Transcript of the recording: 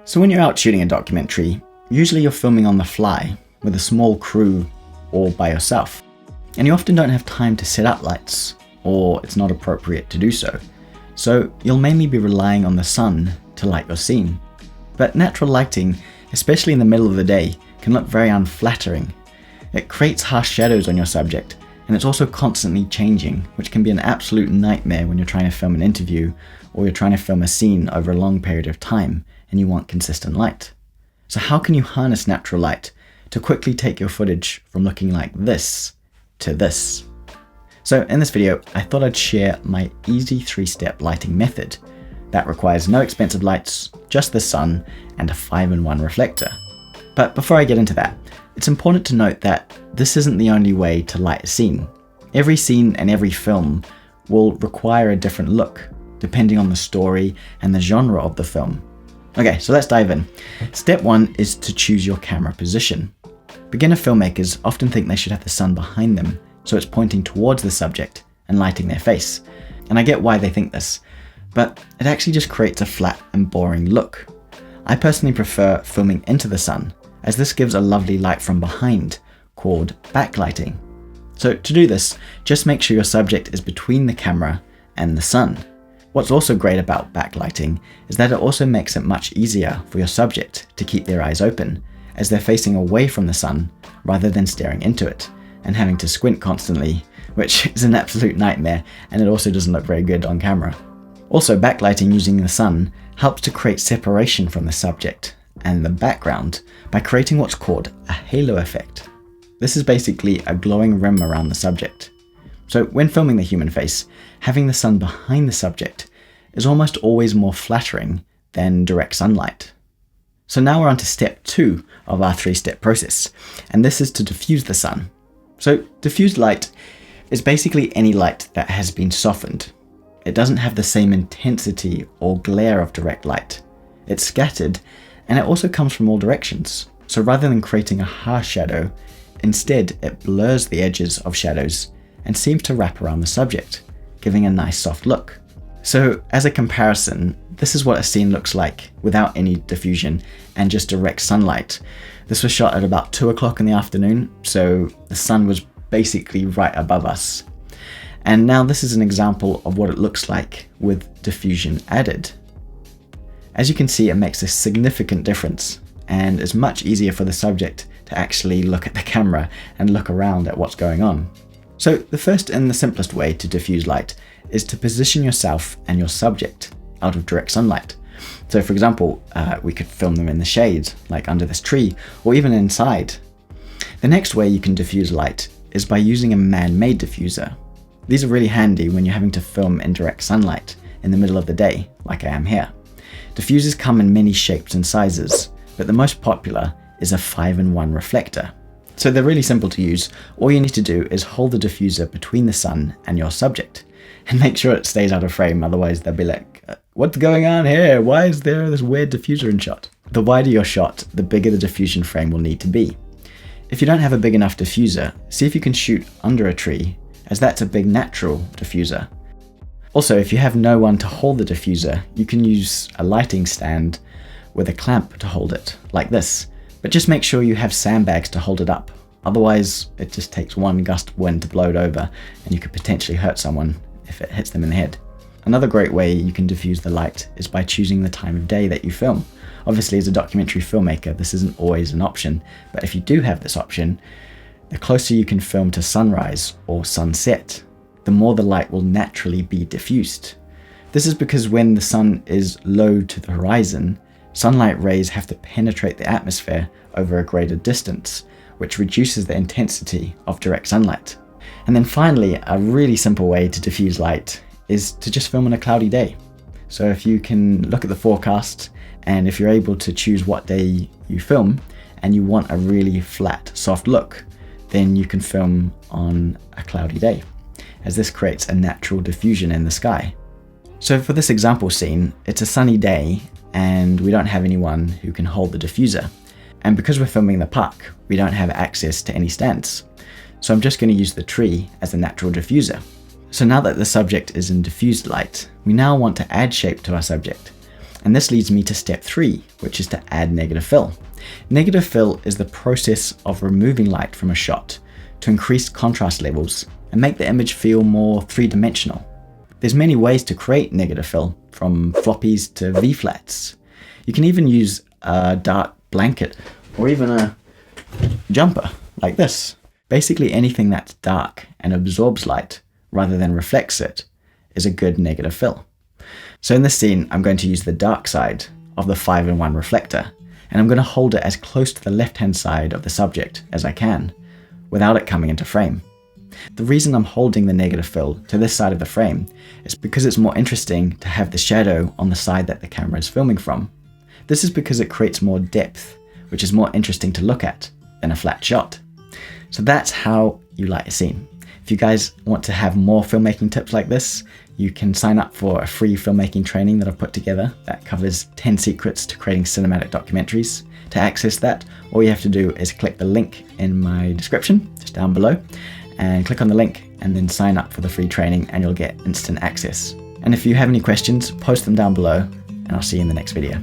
So when you're out shooting a documentary, usually you're filming on the fly with a small crew or by yourself. And you often don't have time to set up lights, or it's not appropriate to do so. So you'll mainly be relying on the sun to light your scene. But natural lighting, especially in the middle of the day, can look very unflattering. It creates harsh shadows on your subject, and it's also constantly changing, which can be an absolute nightmare when you're trying to film an interview or you're trying to film a scene over a long period of time and you want consistent light. So how can you harness natural light to quickly take your footage from looking like this to this? So in this video, I thought I'd share my easy 3-step lighting method that requires no expensive lights, just the sun and a 5-in-1 reflector. But before I get into that, it's important to note that this isn't the only way to light a scene. Every scene and every film will require a different look, depending on the story and the genre of the film. Okay, so let's dive in. Step 1 is to choose your camera position. Beginner filmmakers often think they should have the sun behind them, so it's pointing towards the subject and lighting their face. And I get why they think this, but it actually just creates a flat and boring look. I personally prefer filming into the sun, as this gives a lovely light from behind, called backlighting. So to do this, just make sure your subject is between the camera and the sun. What's also great about backlighting is that it also makes it much easier for your subject to keep their eyes open, as they're facing away from the sun rather than staring into it and having to squint constantly, which is an absolute nightmare, and it also doesn't look very good on camera. Also, backlighting using the sun helps to create separation from the subject and the background by creating what's called a halo effect. This is basically a glowing rim around the subject. So when filming the human face, having the sun behind the subject is almost always more flattering than direct sunlight. So now we're on to step 2 of our 3-step process, and this is to diffuse the sun. So diffused light is basically any light that has been softened. It doesn't have the same intensity or glare of direct light. It's scattered, and it also comes from all directions. So rather than creating a harsh shadow, instead it blurs the edges of shadows and seems to wrap around the subject, giving a nice soft look. So as a comparison, this is what a scene looks like without any diffusion and just direct sunlight. This was shot at about 2 o'clock in the afternoon, so the sun was basically right above us. And now this is an example of what it looks like with diffusion added. As you can see, it makes a significant difference and is much easier for the subject to actually look at the camera and look around at what's going on. So the first and the simplest way to diffuse light is to position yourself and your subject out of direct sunlight. So for example, we could film them in the shade, like under this tree, or even inside. The next way you can diffuse light is by using a man-made diffuser. These are really handy when you're having to film in direct sunlight in the middle of the day, like I am here. Diffusers come in many shapes and sizes, but the most popular is a 5-in-1 reflector. So they're really simple to use. All you need to do is hold the diffuser between the sun and your subject, and make sure it stays out of frame, otherwise they'll be like, what's going on here? Why is there this weird diffuser in shot? The wider your shot, the bigger the diffusion frame will need to be. If you don't have a big enough diffuser, see if you can shoot under a tree, as that's a big natural diffuser. Also, if you have no one to hold the diffuser, you can use a lighting stand with a clamp to hold it, like this. But just make sure you have sandbags to hold it up. Otherwise, it just takes one gust of wind to blow it over, and you could potentially hurt someone if it hits them in the head. Another great way you can diffuse the light is by choosing the time of day that you film. Obviously, as a documentary filmmaker, this isn't always an option, but if you do have this option, the closer you can film to sunrise or sunset, the more the light will naturally be diffused. This is because when the sun is low to the horizon, sunlight rays have to penetrate the atmosphere over a greater distance, which reduces the intensity of direct sunlight. And then finally, a really simple way to diffuse light is to just film on a cloudy day. So if you can look at the forecast, and if you're able to choose what day you film, and you want a really flat, soft look, then you can film on a cloudy day, as this creates a natural diffusion in the sky. So for this example scene, it's a sunny day, and we don't have anyone who can hold the diffuser. And because we're filming in the park, we don't have access to any stands. So I'm just going to use the tree as a natural diffuser. So now that the subject is in diffused light, we now want to add shape to our subject. And this leads me to step 3, which is to add negative fill. Negative fill is the process of removing light from a shot to increase contrast levels and make the image feel more three-dimensional. There's many ways to create negative fill, from floppies to V-flats. You can even use a dark blanket or even a jumper like this. Basically anything that's dark and absorbs light rather than reflects it is a good negative fill. So in this scene, I'm going to use the dark side of the 5-in-1 reflector, and I'm going to hold it as close to the left-hand side of the subject as I can, without it coming into frame. The reason I'm holding the negative fill to this side of the frame is because it's more interesting to have the shadow on the side that the camera is filming from. This is because it creates more depth, which is more interesting to look at than a flat shot. So that's how you light a scene. If you guys want to have more filmmaking tips like this, you can sign up for a free filmmaking training that I've put together that covers 10 secrets to creating cinematic documentaries. To access that, all you have to do is click the link in my description, just down below, and click on the link and then sign up for the free training and you'll get instant access. And if you have any questions, post them down below and I'll see you in the next video.